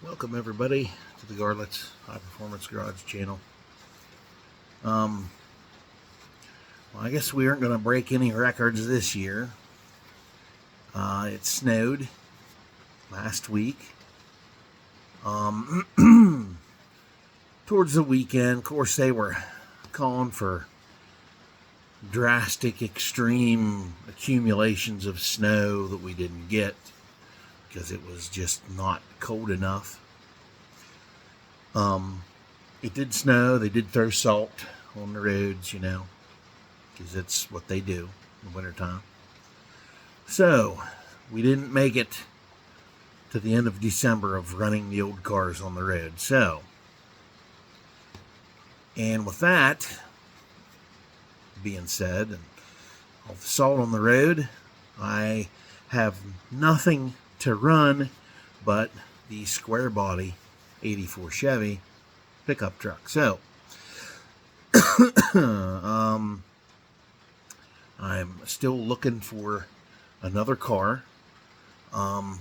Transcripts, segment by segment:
Welcome everybody to the Garlets High Performance Garage channel. Well, I guess we aren't going to break any records this year. It snowed last week. Towards the weekend, of course, they were calling for drastic, extreme accumulations of snow that we didn't get because it was just not cold enough. It did snow. They did throw salt on the roads, because that's what they do in the wintertime. So, we didn't make it to the end of December of running the old cars on the road. So, and with that being said, and all the salt on the road, I have nothing to run but the square body 84 Chevy pickup truck. So I'm still looking for another car. The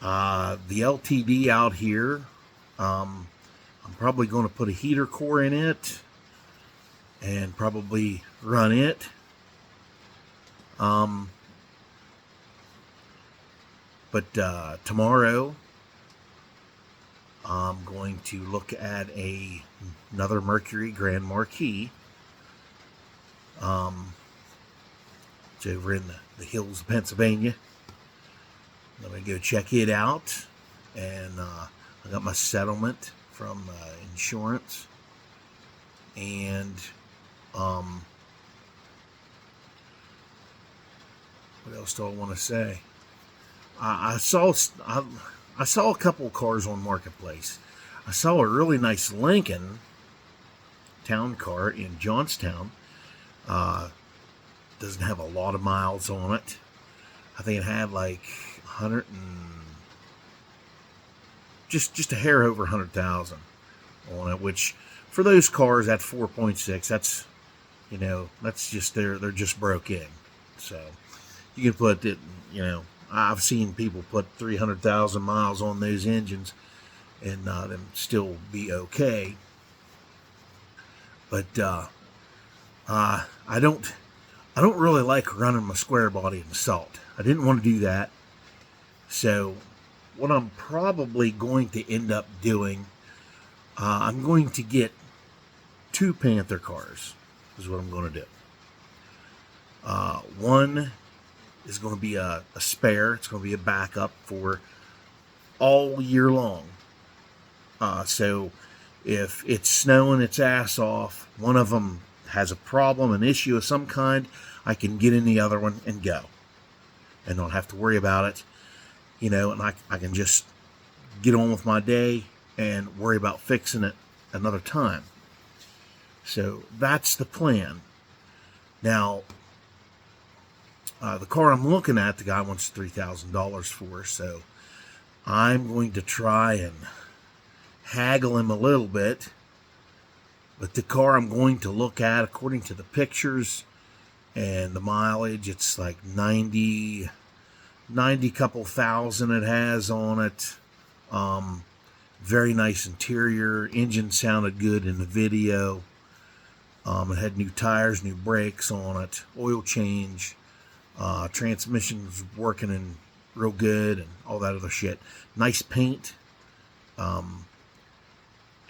LTD out here, I'm probably going to put a heater core in it and probably run it. But tomorrow I'm going to look at another Mercury Grand Marquis. It's over in the hills of Pennsylvania. I'm going to go check it out. And I got my settlement from insurance. And what else do I want to say? I saw a couple cars on Marketplace. I saw a really nice Lincoln town car in Johnstown. Doesn't have a lot of miles on it. I think it had like 100 and just a hair over 100,000 on it. Which for those cars at 4.6, that's just they're just broke in. So you can put it, I've seen people put 300,000 miles on those engines and them still be okay. But I don't really like running my square body in salt. I didn't want to do that. So what I'm probably going to end up doing, I'm going to get 2 Panther cars is what I'm going to do. One is going to be a spare. It's going to be a backup for all year long. So if it's snowing its ass off, one of them has a problem, an issue of some kind, I can get in the other one and go. And don't have to worry about it. And I can just get on with my day and worry about fixing it another time. So that's the plan. Now, the car I'm looking at, the guy wants $3,000 for, so I'm going to try and haggle him a little bit. But the car I'm going to look at, according to the pictures and the mileage, it's like 90 couple thousand it has on it. Very nice interior. Engine sounded good in the video. It had new tires, new brakes on it, oil change. Transmission was working in real good and all that other shit. Nice paint.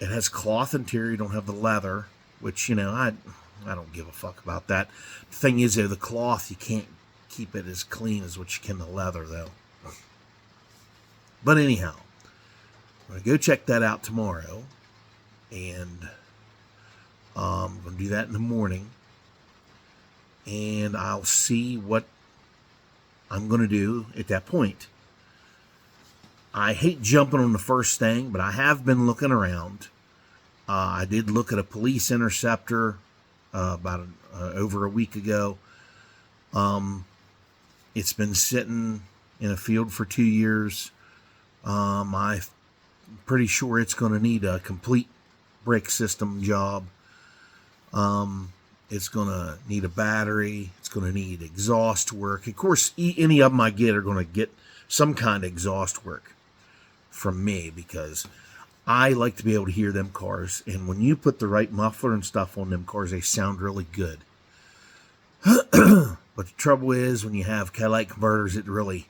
It has cloth interior. You don't have the leather, which, I don't give a fuck about that. The thing is, though, the cloth, you can't keep it as clean as what you can the leather, though. But anyhow, I'm going to go check that out tomorrow. And I'm going to do that in the morning. And I'll see what I'm going to do at that point. I hate jumping on the first thing, but I have been looking around. I did look at a police interceptor about over a week ago. It's been sitting in a field for 2 years. I'm pretty sure it's going to need a complete brake system job. It's going to need a battery. It's going to need exhaust work. Of course, any of them I get are going to get some kind of exhaust work. from me, because I like to be able to hear them cars, and when you put the right muffler and stuff on them cars, they sound really good. But the trouble is, when you have catalytic converters, it really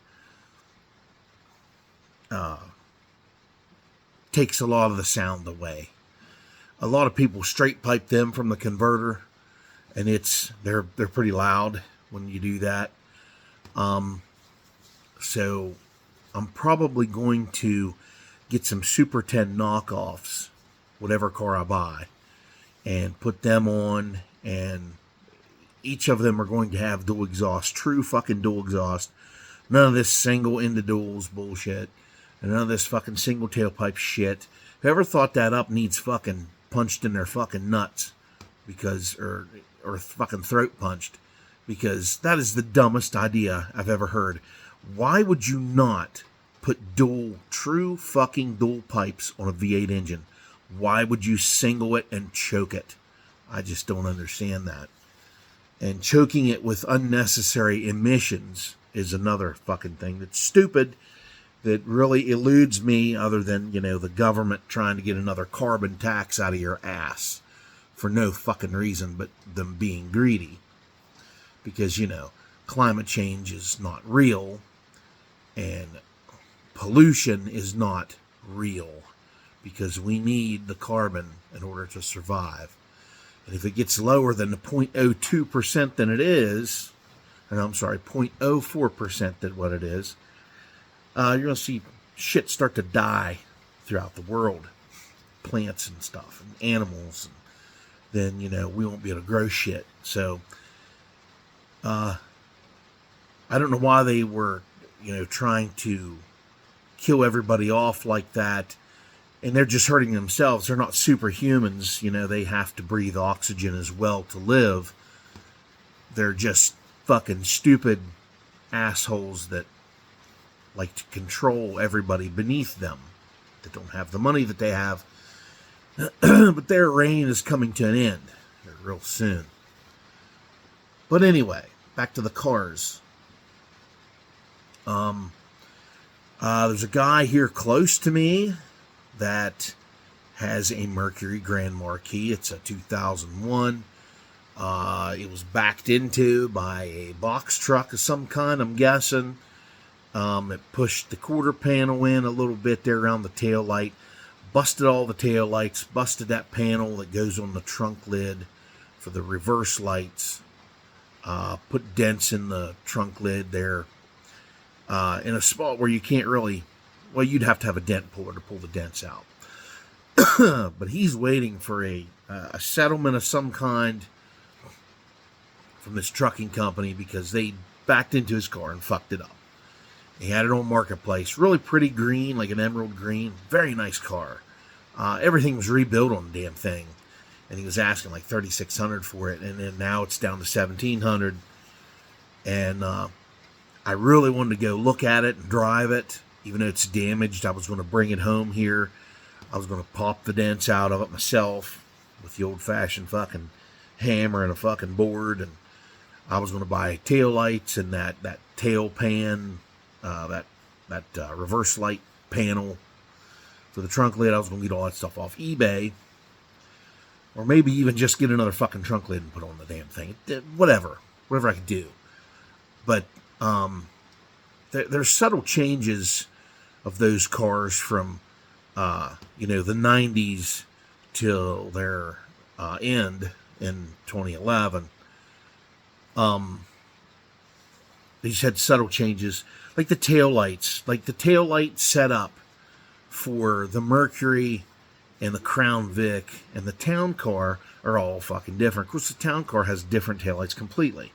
takes a lot of the sound away. A lot of people straight pipe them from the converter, and they're pretty loud when you do that. So I'm probably going to get some Super 10 knockoffs, whatever car I buy, and put them on, and each of them are going to have dual exhaust, true fucking dual exhaust. None of this single into duals bullshit, and none of this fucking single tailpipe shit. Whoever thought that up needs fucking punched in their fucking nuts, or fucking throat punched, because that is the dumbest idea I've ever heard. Why would you not put true fucking dual pipes on a V8 engine? Why would you single it and choke it? I just don't understand that. And choking it with unnecessary emissions is another fucking thing that's stupid, that really eludes me, other than, the government trying to get another carbon tax out of your ass for no fucking reason but them being greedy. Because, climate change is not real, and pollution is not real, because we need the carbon in order to survive. And if it gets lower than the 0.02% than it is, and I'm sorry, 0.04% than what it is, you're going to see shit start to die throughout the world. Plants and stuff, and animals. And then, we won't be able to grow shit. So, I don't know why they were, trying to kill everybody off like that. And they're just hurting themselves. They're not superhumans. They have to breathe oxygen as well to live. They're just fucking stupid assholes that like to control everybody beneath them, that don't have the money that they have. But their reign is coming to an end real soon. But anyway, back to the cars. There's a guy here close to me that has a Mercury Grand Marquis. It's a 2001. It was backed into by a box truck of some kind, I'm guessing. It pushed the quarter panel in a little bit there around the tail light, busted all the tail lights, busted that panel that goes on the trunk lid for the reverse lights, put dents in the trunk lid there, in a spot where you can't really, you'd have to have a dent puller to pull the dents out. But he's waiting for a settlement of some kind from this trucking company, because they backed into his car and fucked it up. He had it on Marketplace. Really pretty green, like an emerald green. Very nice car. Everything was rebuilt on the damn thing. And he was asking like $3,600 for it. And then now it's down to $1,700. And I really wanted to go look at it and drive it. Even though it's damaged, I was going to bring it home here. I was going to pop the dents out of it myself with the old-fashioned fucking hammer and a fucking board. And I was going to buy tail lights and that tail pan, that reverse light panel for the trunk lid. I was going to get all that stuff off eBay, or maybe even just get another fucking trunk lid and put on the damn thing. Whatever I could do. But there's subtle changes of those cars from the 90s till their end in 2011. They just had subtle changes, like the tail lights. Like the tail light setup for the Mercury and the Crown Vic and the Town Car are all fucking different. Of course, the Town Car has different taillights completely,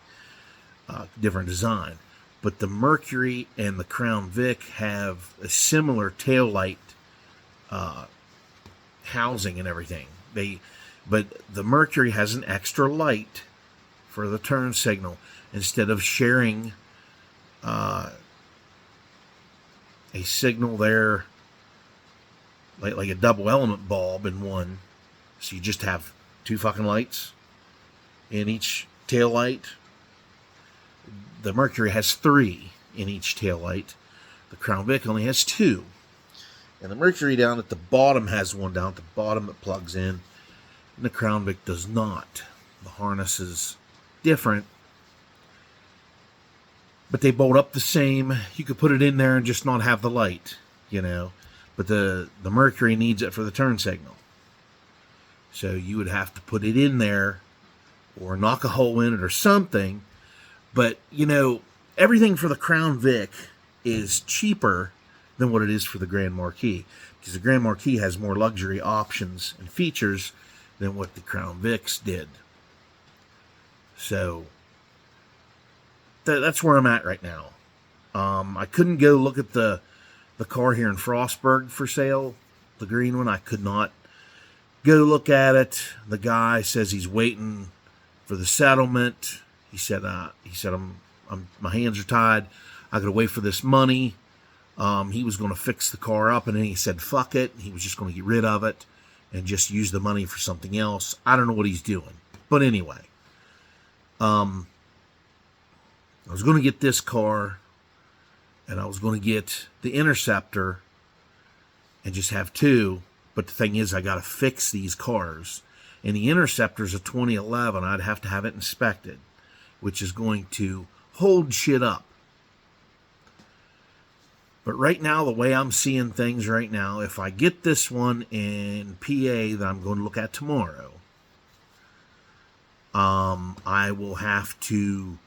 different design. But the Mercury and the Crown Vic have a similar taillight housing and everything. But the Mercury has an extra light for the turn signal, instead of sharing a signal there like a double element bulb in one. So you just have two fucking lights in each tail light. The Mercury has three in each tail light. The Crown Vic only has two. And the Mercury down at the bottom has one down at the bottom that plugs in, and the Crown Vic does not. The harness is different, but they bolt up the same. You could put it in there and just not have the light, but the Mercury needs it for the turn signal. So you would have to put it in there or knock a hole in it or something. But, everything for the Crown Vic is cheaper than what it is for the Grand Marquis, because the Grand Marquis has more luxury options and features than what the Crown Vics did. So that's where I'm at right now. I couldn't go look at the car here in Frostburg for sale, the green one. I could not go look at it. The guy says he's waiting for the settlement. He said I'm my hands are tied. I got to wait for this money. He was going to fix the car up, and then he said fuck it. He was just going to get rid of it and just use the money for something else. I don't know what he's doing, but anyway, I was going to get this car, and I was going to get the Interceptor and just have two. But the thing is, I got to fix these cars, and the Interceptor's a 2011. I'd have to have it inspected, which is going to hold shit up. But right now, the way I'm seeing things right now, if I get this one in PA that I'm going to look at tomorrow, I will have to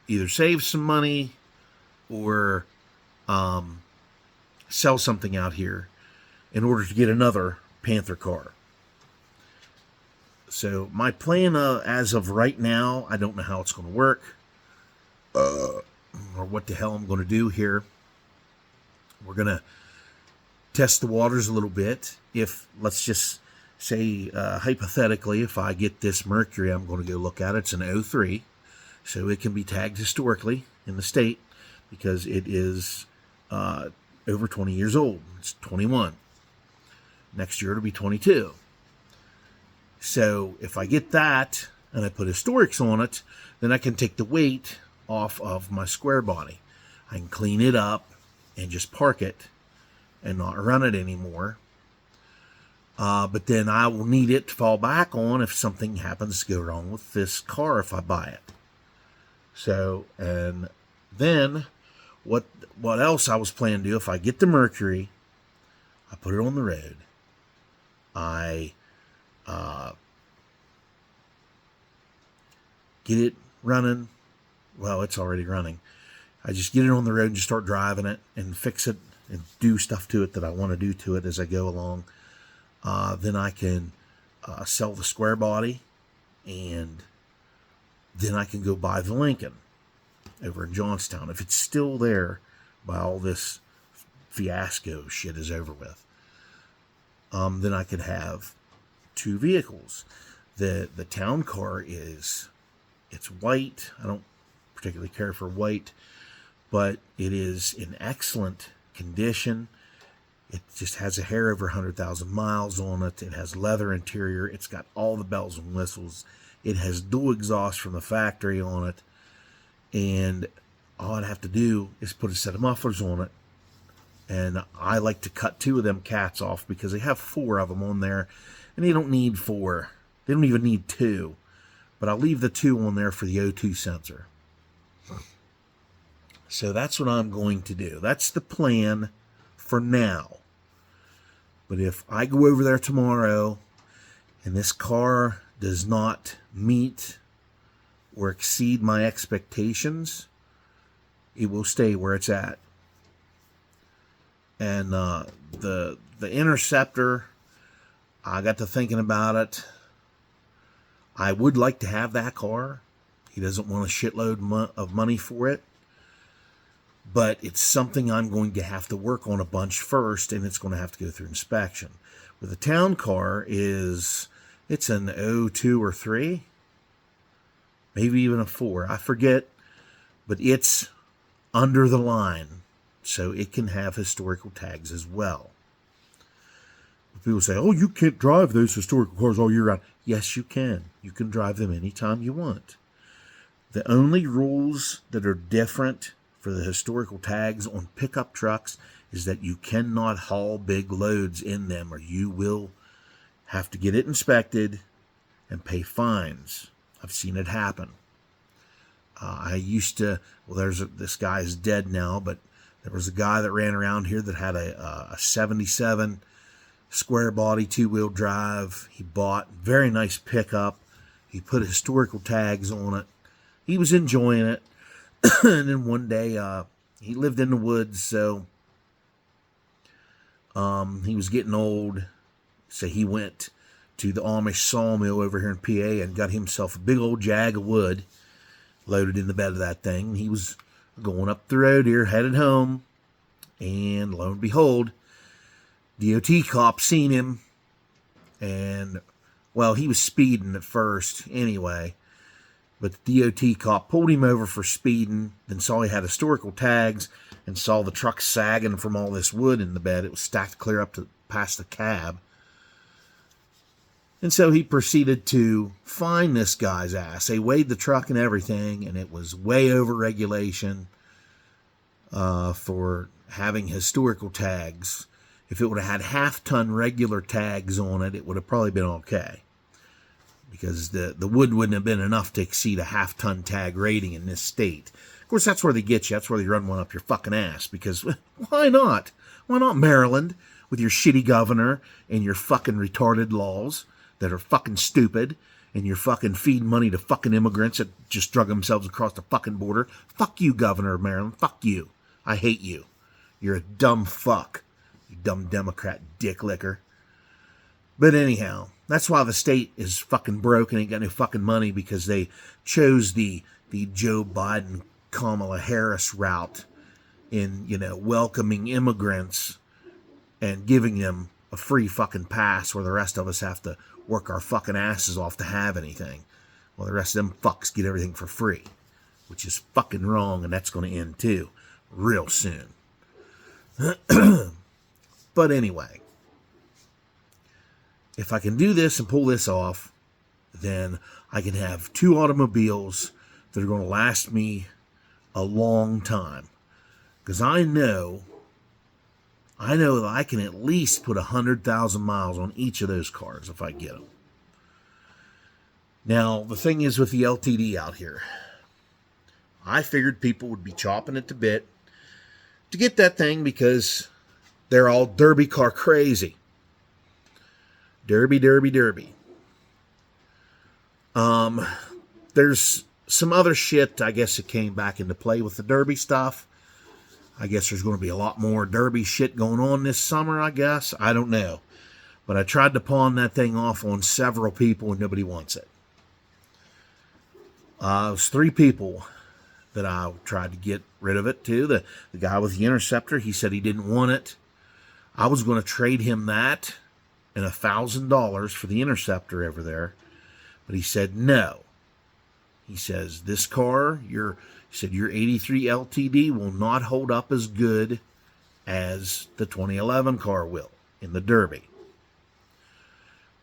either save some money or sell something out here in order to get another Panther car. So my plan as of right now, I don't know how it's going to work or what the hell I'm going to do here. We're going to test the waters a little bit. If, let's just say, hypothetically, if I get this Mercury, I'm going to go look at it. It's an 03, so it can be tagged historically in the state because it is over 20 years old. It's 21. Next year it'll be 22. So if I get that and I put historics on it, then I can take the weight off of my square body. I can clean it up and just park it and not run it anymore. But then I will need it to fall back on if something happens to go wrong with this car if I buy it. So, and then what else I was planning to do, if I get the Mercury, I put it on the road. I get it running. Well, it's already running. I just get it on the road and just start driving it and fix it and do stuff to it that I want to do to it as I go along. Then I can sell the square body, and then I can go buy the Lincoln over in Johnstown. If it's still there by all this fiasco shit is over with, then I could have two vehicles. The town car it's white. I don't particularly care for white, but it is in excellent condition. It just has a hair over 100,000 miles on it. It has leather interior. It's got all the bells and whistles. It has dual exhaust from the factory on it. And all I'd have to do is put a set of mufflers on it. And I like to cut two of them cats off because they have four of them on there. And they don't need four. They don't even need two. But I'll leave the two on there for the O2 sensor. So that's what I'm going to do. That's the plan for now. But if I go over there tomorrow and this car does not meet or exceed my expectations, it will stay where it's at. And the Interceptor, I got to thinking about it. I would like to have that car. He doesn't want a shitload of money for it. But it's something I'm going to have to work on a bunch first, and it's going to have to go through inspection. With the town car it's an 02 or 3, maybe even a 4. I forget, but it's under the line, so it can have historical tags as well. People say, oh, you can't drive those historical cars all year round. Yes, you can. You can drive them anytime you want. The only rules that are different for the historical tags on pickup trucks is that you cannot haul big loads in them, or you will have to get it inspected and pay fines. I've seen it happen. I used to, well, this guy is dead now, but there was a guy that ran around here that had a 77 square body 2-wheel drive. He bought very nice pickup. He put historical tags on it. He was enjoying it. And then one day, he lived in the woods, so he was getting old. So he went to the Amish sawmill over here in PA and got himself a big old jag of wood, loaded in the bed of that thing. He was going up the road here, headed home, and lo and behold, DOT cop seen him, and, well, he was speeding at first anyway, but the DOT cop pulled him over for speeding, then saw he had historical tags, and saw the truck sagging from all this wood in the bed. It was stacked clear up to past the cab. And so he proceeded to fine this guy's ass. They weighed the truck and everything, and it was way over regulation for having historical tags. If it would have had half-ton regular tags on it, it would have probably been okay. Because the wood wouldn't have been enough to exceed a half-ton tag rating in this state. Of course, that's where they get you. That's where they run one up your fucking ass. Because why not? Why not Maryland with your shitty governor and your fucking retarded laws that are fucking stupid, and you're fucking feeding money to fucking immigrants that just drug themselves across the fucking border? Fuck you, Governor of Maryland. Fuck you. I hate you. You're a dumb fuck. You dumb Democrat dick licker. But anyhow, that's why the state is fucking broke and ain't got no fucking money, because they chose the Joe Biden, Kamala Harris route in, welcoming immigrants and giving them a free fucking pass, where the rest of us have to work our fucking asses off to have anything. Well, the rest of them fucks get everything for free, which is fucking wrong, and that's going to end too, real soon. But anyway, if I can do this and pull this off, then I can have 2 automobiles that are going to last me a long time. Because I know that I can at least put 100,000 miles on each of those cars if I get them. Now, the thing is with the LTD out here, I figured people would be chopping it to bit to get that thing because they're all derby car crazy. Derby, derby, derby. There's some other shit, I guess, that came back into play with the derby stuff. I guess there's going to be a lot more derby shit going on this summer, I guess. I don't know. But I tried to pawn that thing off on several people and nobody wants it. It was 3 people that I tried to get rid of it to. The guy with the Interceptor, he said he didn't want it. I was going to trade him that and $1,000 for the Interceptor over there. But he said no. He says, this car, your 83 LTD will not hold up as good as the 2011 car will in the Derby.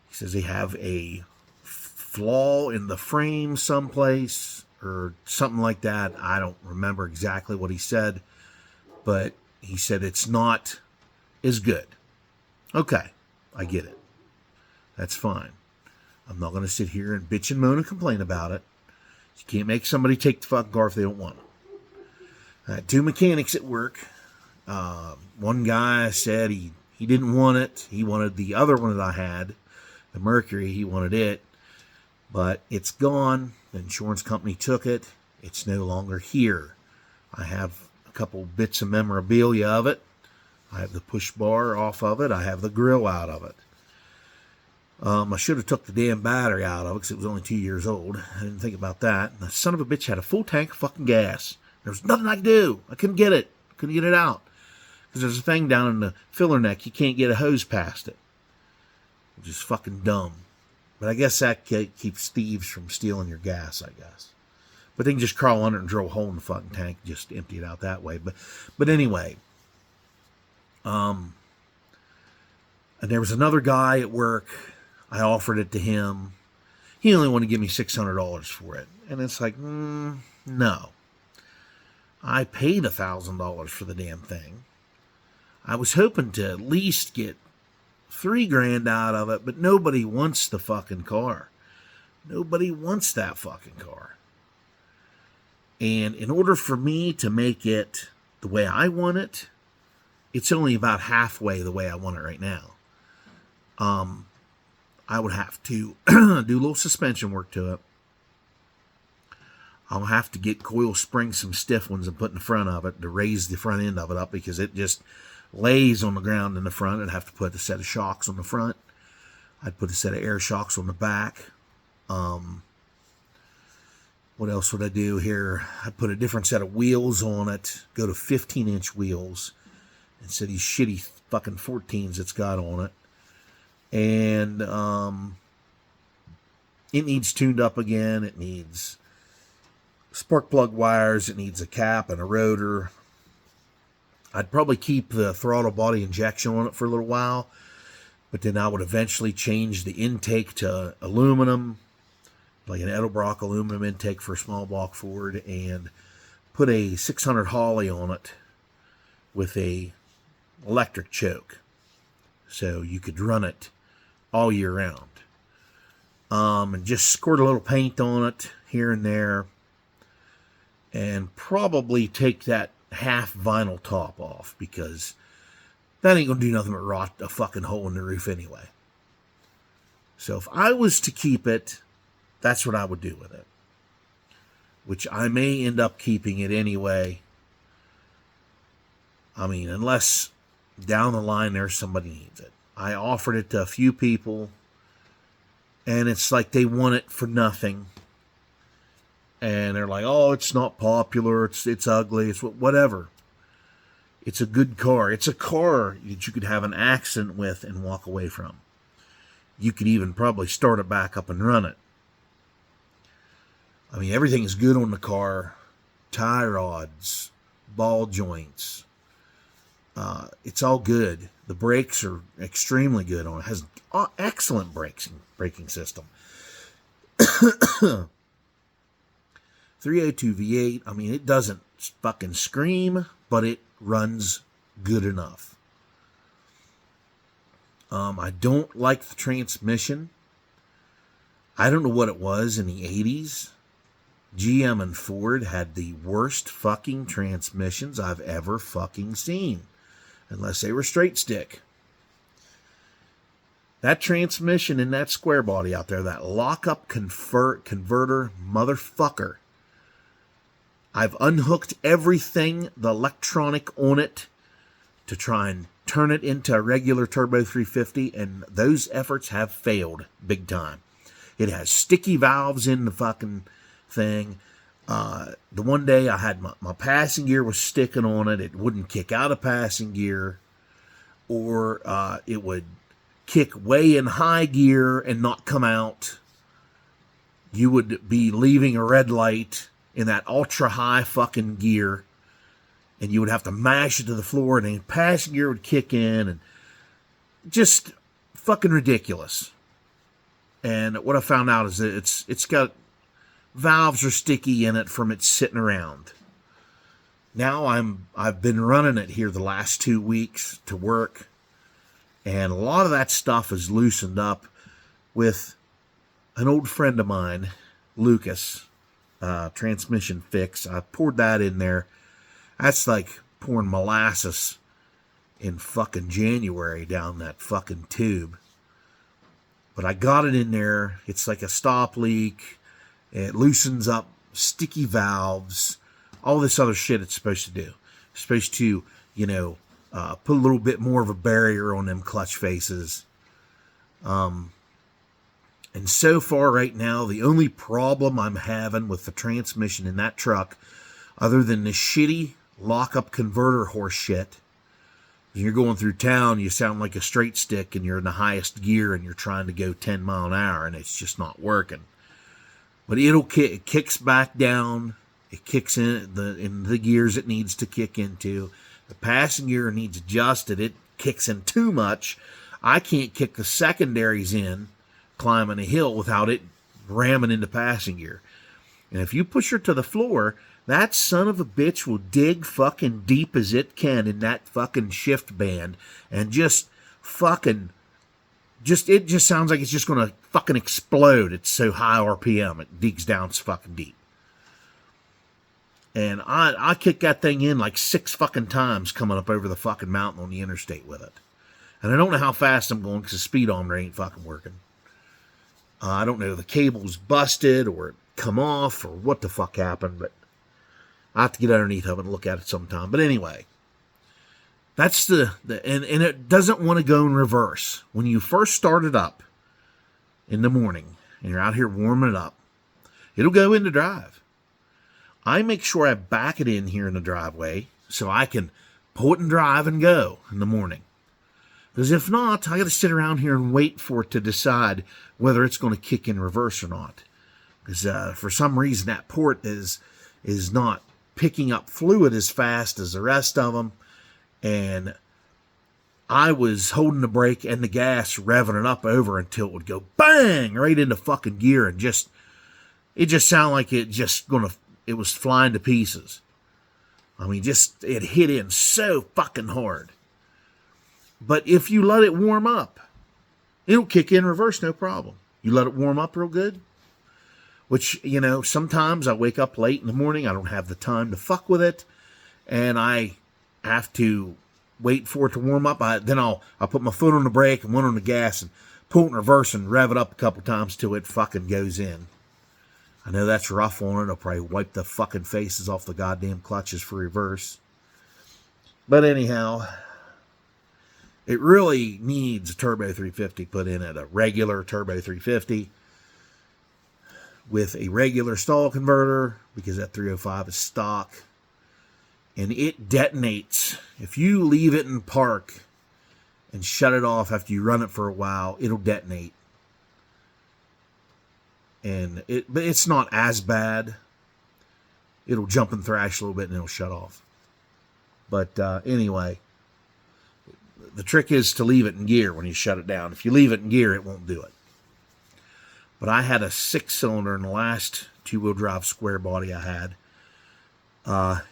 He says they have a flaw in the frame someplace or something like that. I don't remember exactly what he said, but he said it's not as good. Okay, I get it. That's fine. I'm not going to sit here and bitch and moan and complain about it. You can't make somebody take the fucking car if they don't want it. 2 mechanics at work. One guy said he didn't want it. He wanted the other one that I had, the Mercury. He wanted it. But it's gone. The insurance company took it. It's no longer here. I have a couple bits of memorabilia of it. I have the push bar off of it. I have the grill out of it. I should have took the damn battery out of it because it was only 2 years old. I didn't think about that. And the son of a bitch had a full tank of fucking gas. There was nothing I could do. I couldn't get it. Couldn't get it out. Because there's a thing down in the filler neck. You can't get a hose past it. Which is fucking dumb. But I guess that keeps thieves from stealing your gas, I guess. But they can just crawl under it and drill a hole in the fucking tank and just empty it out that way. But anyway. And there was another guy at work. I offered it to him. He only wanted to give me $600 for it. And it's like, no. I paid $1,000 for the damn thing. I was hoping to at least get $3,000 out of it, but nobody wants the fucking car. Nobody wants that fucking car. And in order for me to make it the way I want it, it's only about halfway the way I want it right now. I would have to do a little suspension work to it. I'll have to get coil springs, some stiff ones, and put in the front of it to raise the front end of it up because it just lays on the ground in the front. I'd have to put a set of shocks on the front. I'd put a set of air shocks on the back. What else would I do here? I'd put a different set of wheels on it. Go to 15-inch wheels instead of these shitty fucking 14s it's got on it. And it needs tuned up again. It needs spark plug wires. It needs a cap and a rotor. I'd probably keep the throttle body injection on it for a little while, but then I would eventually change the intake to aluminum, like an Edelbrock aluminum intake for a small block Ford, and put a 600 Holley on it with a electric choke, so you could run it all year round. And just squirt a little paint on it here and there, and probably take that half vinyl top off, because that ain't gonna do nothing but rot a fucking hole in the roof anyway. So if I was to keep it, that's what I would do with it. Which I may end up keeping it anyway. I mean, unless down the line there somebody needs it. I offered it to a few people, and it's like they want it for nothing. And they're like, oh, it's not popular, it's ugly, it's whatever. It's a good car. It's a car that you could have an accident with and walk away from. You could even probably start it back up and run it. I mean, everything is good on the car. Tie rods, ball joints. It's all good. The brakes are extremely good on it. It has excellent braking system. 302 V8. I mean, it doesn't fucking scream, but it runs good enough. I don't like the transmission. I don't know what it was in the 80s. GM and Ford had the worst fucking transmissions I've ever fucking seen. Unless they were straight stick. That transmission in that square body out there, that lock-up converter motherfucker. I've unhooked everything, the electronic on it, to try and turn it into a regular Turbo 350, and those efforts have failed big time. It has sticky valves in the fucking thing. The one day I had my passing gear was sticking on it. It wouldn't kick out of passing gear, or it would kick way in high gear and not come out. You would be leaving a red light in that ultra high fucking gear, and you would have to mash it to the floor, and then passing gear would kick in, and just fucking ridiculous. And what I found out is that it's got valves are sticky in it from it sitting around. Now I've been running it here the last 2 weeks to work, and a lot of that stuff is loosened up with an old friend of mine, Lucas, transmission fix. I poured that in there. That's like pouring molasses in fucking January down that fucking tube. But I got it in there. It's like a stop leak. It loosens up sticky valves, all this other shit it's supposed to do. It's supposed to, put a little bit more of a barrier on them clutch faces. And so far right now, the only problem I'm having with the transmission in that truck, other than the shitty lock-up converter horse shit, you're going through town, you sound like a straight stick, and you're in the highest gear, and you're trying to go 10 mile an hour, and it's just not working. But it kicks back down. It kicks in the gears it needs to kick into. The passing gear needs adjusted. It kicks in too much. I can't kick the secondaries in climbing a hill without it ramming into passing gear. And if you push her to the floor, That son of a bitch will dig fucking deep as it can in that fucking shift band and just fucking it just sounds like it's just gonna fucking explode. It's so high RPM. It digs down so fucking deep. And I kicked that thing in like 6 fucking times coming up over the fucking mountain on the interstate with it. And I don't know how fast I'm going because the speedometer ain't fucking working. I don't know if the cable's busted or it come off or what the fuck happened, but I have to get underneath of it and look at it sometime. But anyway, that's and it doesn't want to go in reverse. When you first start it up in the morning and you're out here warming it up, it'll go into drive. I make sure I back it in here in the driveway so I can pull it in drive and go in the morning. Because if not, I got to sit around here and wait for it to decide whether it's going to kick in reverse or not. Because for some reason that port is not picking up fluid as fast as the rest of them. And I was holding the brake and the gas, revving it up over until it would go bang right into fucking gear, and it just sounded like it was flying to pieces. I mean, it hit in so fucking hard. But if you let it warm up, it'll kick in reverse, no problem. You let it warm up real good, which, sometimes I wake up late in the morning, I don't have the time to fuck with it, and I have to wait for it to warm up. Then I'll put my foot on the brake and one on the gas and pull it in reverse and rev it up a couple times till it fucking goes in. I know that's rough on it. I'll probably wipe the fucking faces off the goddamn clutches for reverse. But anyhow, it really needs a turbo 350 put in it, a regular turbo 350 with a regular stall converter, because that 305 is stock. And it detonates. If you leave it in park and shut it off after you run it for a while, it'll detonate. But it's not as bad. It'll jump and thrash a little bit and it'll shut off. But anyway, the trick is to leave it in gear when you shut it down. If you leave it in gear, it won't do it. But I had a 6-cylinder in the last 2-wheel drive square body I had.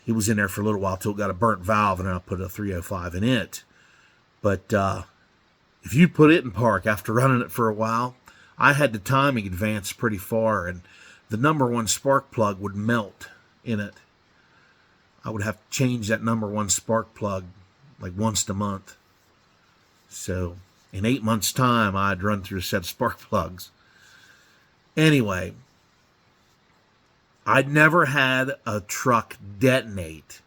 It was in there for a little while till it got a burnt valve, and I put a 305 in it. But if you put it in park after running it for a while, I had the timing advanced pretty far, and the number 1 spark plug would melt in it. I would have to change that number 1 spark plug like once a month. So in 8 months' time, I'd run through a set of spark plugs. Anyway, I'd never had a truck detonate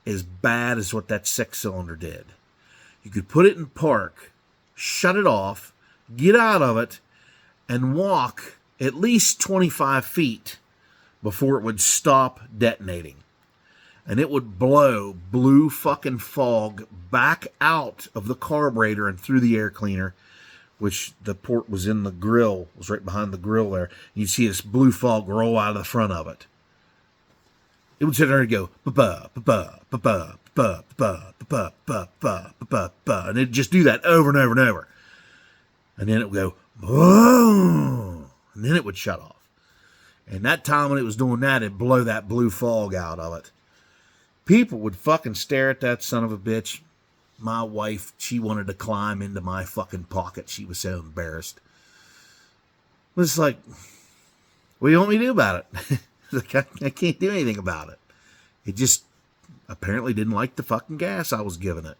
as bad as what that 6-cylinder did. You could put it in park, shut it off, get out of it, and walk at least 25 feet before it would stop detonating. And it would blow blue fucking fog back out of the carburetor and through the air cleaner, which the port was in the grill, was right behind the grill there. You'd see this blue fog roll out of the front of it. It would sit there and go, ba-ba, ba-ba, ba-ba, ba-ba, ba-ba, ba-ba, ba-ba, ba-ba, and it'd just do that over and over and over. And then it would go, whoa, and then it would shut off. And that time when it was doing that, it'd blow that blue fog out of it. People would fucking stare at that son of a bitch. My wife, she wanted to climb into my fucking pocket. She was so embarrassed. It was like, what do you want me to do about it? Like, I can't do anything about it. It just apparently didn't like the fucking gas I was giving it.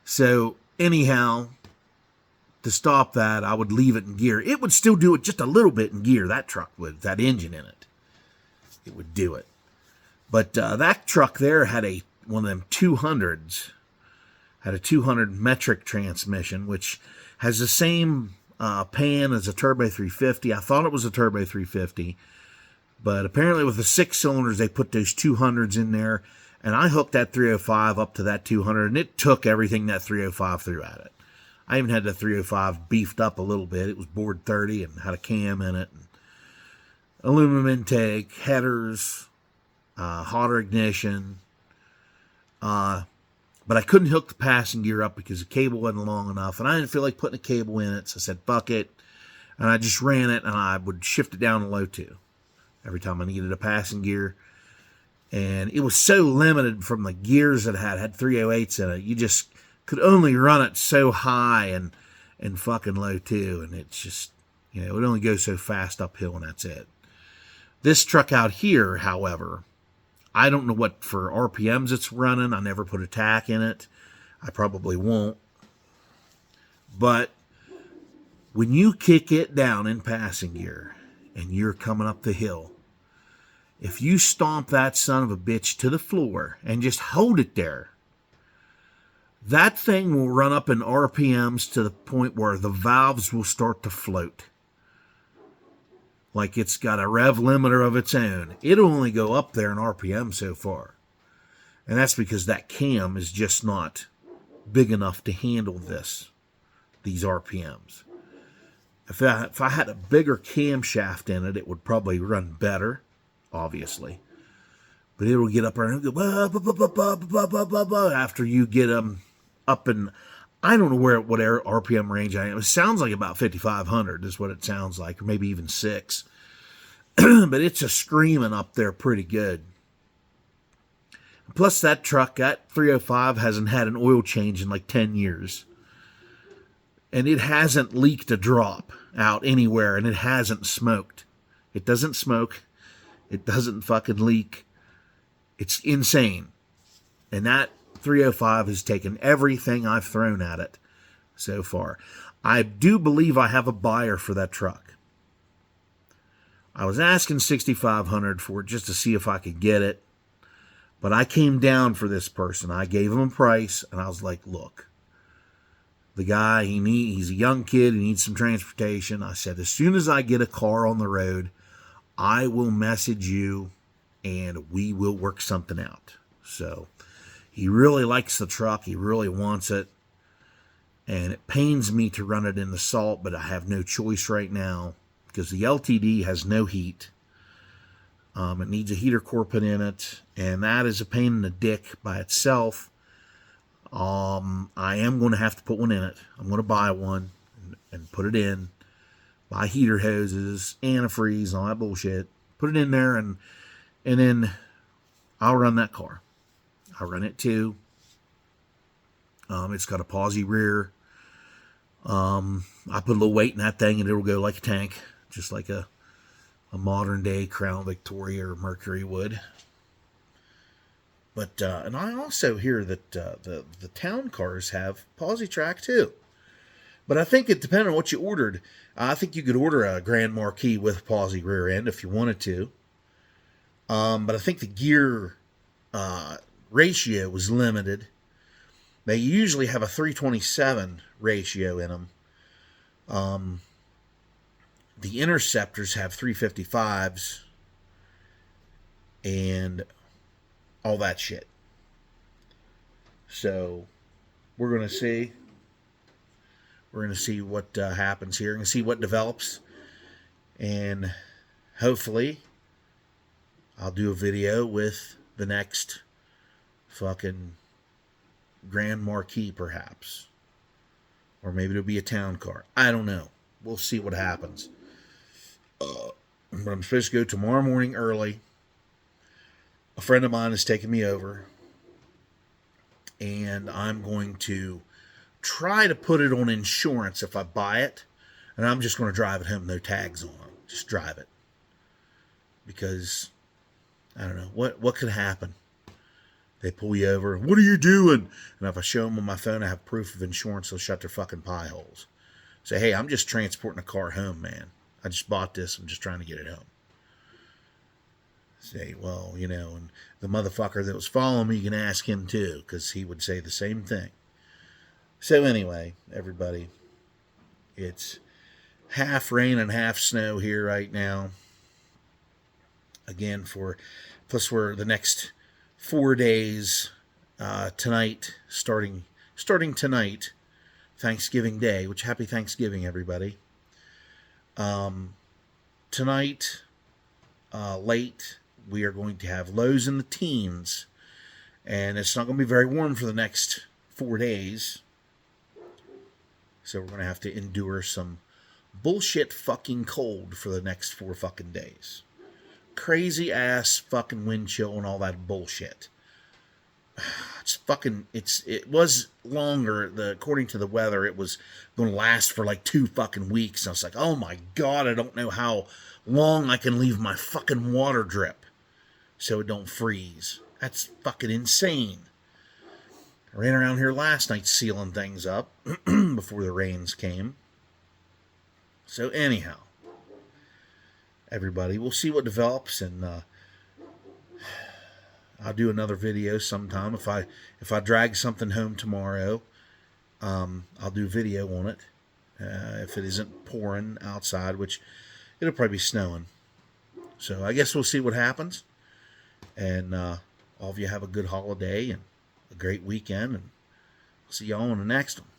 So anyhow, to stop that, I would leave it in gear. It would still do it just a little bit in gear. That truck would, that engine in it. It would do it. But that truck there had one of them 200s. Had a 200 metric transmission, which has the same pan as a turbo 350. I thought it was a turbo 350. But apparently with the 6 cylinders, they put those 200s in there. And I hooked that 305 up to that 200, and it took everything that 305 threw at it. I even had the 305 beefed up a little bit. It was bored 30 and had a cam in it. And aluminum intake, headers, hotter ignition. But I couldn't hook the passing gear up because the cable wasn't long enough. And I didn't feel like putting a cable in it. So I said, fuck it. And I just ran it, and I would shift it down to low 2 every time I needed a passing gear. And it was so limited from the gears it had 308s in it. You just could only run it so high and fucking low too. And it's just, it would only go so fast uphill and that's it. This truck out here, however, I don't know what for RPMs it's running. I never put a tack in it. I probably won't. But when you kick it down in passing gear and you're coming up the hill, if you stomp that son of a bitch to the floor and just hold it there, that thing will run up in RPMs to the point where the valves will start to float. Like it's got a rev limiter of its own. It'll only go up there in RPM so far. And that's because that cam is just not big enough to handle these RPMs. If I had a bigger camshaft in it, it would probably run better, obviously. But it will get up there and go after you get them up in, I don't know what RPM range I am. It sounds like about 5,500 is what it sounds like, or maybe even 6. But it's a screaming up there pretty good. Plus that truck, that 305, hasn't had an oil change in like 10 years. And it hasn't leaked a drop out anywhere, and it hasn't smoked. It doesn't smoke. It doesn't fucking leak. It's insane. And that 305 has taken everything I've thrown at it so far. I do believe I have a buyer for that truck. I was asking $6,500 for it just to see if I could get it. But I came down for this person. I gave him a price, and I was like, look, the guy, he's a young kid, he needs some transportation. I said, as soon as I get a car on the road, I will message you, and we will work something out. So he really likes the truck. He really wants it. And it pains me to run it in the salt, but I have no choice right now because the LTD has no heat. It needs a heater core put in it, and that is a pain in the dick by itself. I am going to have to put one in it. I'm going to buy one and put it in. Buy heater hoses, antifreeze, all that bullshit. Put it in there, and then I'll run that car. I'll run it too. It's got a posi rear. I put a little weight in that thing, and it'll go like a tank, just like a modern day Crown Victoria or Mercury would. But and I also hear that the town cars have posi track too. But I think it depends on what you ordered. I think you could order a Grand Marquis with posi rear end if you wanted to. But I think the gear ratio was limited. They usually have a 327 ratio in them. The Interceptors have 355s and all that shit. So we're going to see. We're going to see what happens here and see what develops. And hopefully I'll do a video with the next fucking Grand Marquis perhaps. Or maybe it'll be a town car. I don't know. We'll see what happens. But I'm supposed to go tomorrow morning early. A friend of mine is taking me over. And I'm going to try to put it on insurance if I buy it. And I'm just going to drive it home, no tags on. Just drive it. Because, I don't know, what could happen? They pull you over. What are you doing? And if I show them on my phone I have proof of insurance, they'll shut their fucking pie holes. Say, hey, I'm just transporting a car home, man. I just bought this. I'm just trying to get it home. Say, well, and the motherfucker that was following me, you can ask him too, because he would say the same thing. So anyway, everybody, it's half rain and half snow here right now. Again, plus for the next 4 days, tonight, starting tonight, Thanksgiving Day, which happy Thanksgiving, everybody. Tonight, late, we are going to have lows in the teens, and it's not going to be very warm for the next 4 days. So we're going to have to endure some bullshit fucking cold for the next 4 fucking days. crazy ass fucking wind chill and all that bullshit. It was longer. According to the weather, it was going to last for like 2 fucking weeks. And I was like, oh my god, I don't know how long I can leave my fucking water drip so it don't freeze. That's fucking insane. I ran around here last night sealing things up before the rains came. So anyhow, everybody, we'll see what develops, and I'll do another video sometime. If I drag something home tomorrow, I'll do video on it. If it isn't pouring outside, which it'll probably be snowing. So I guess we'll see what happens. And all of you have a good holiday and a great weekend. And I'll see y'all on the next one.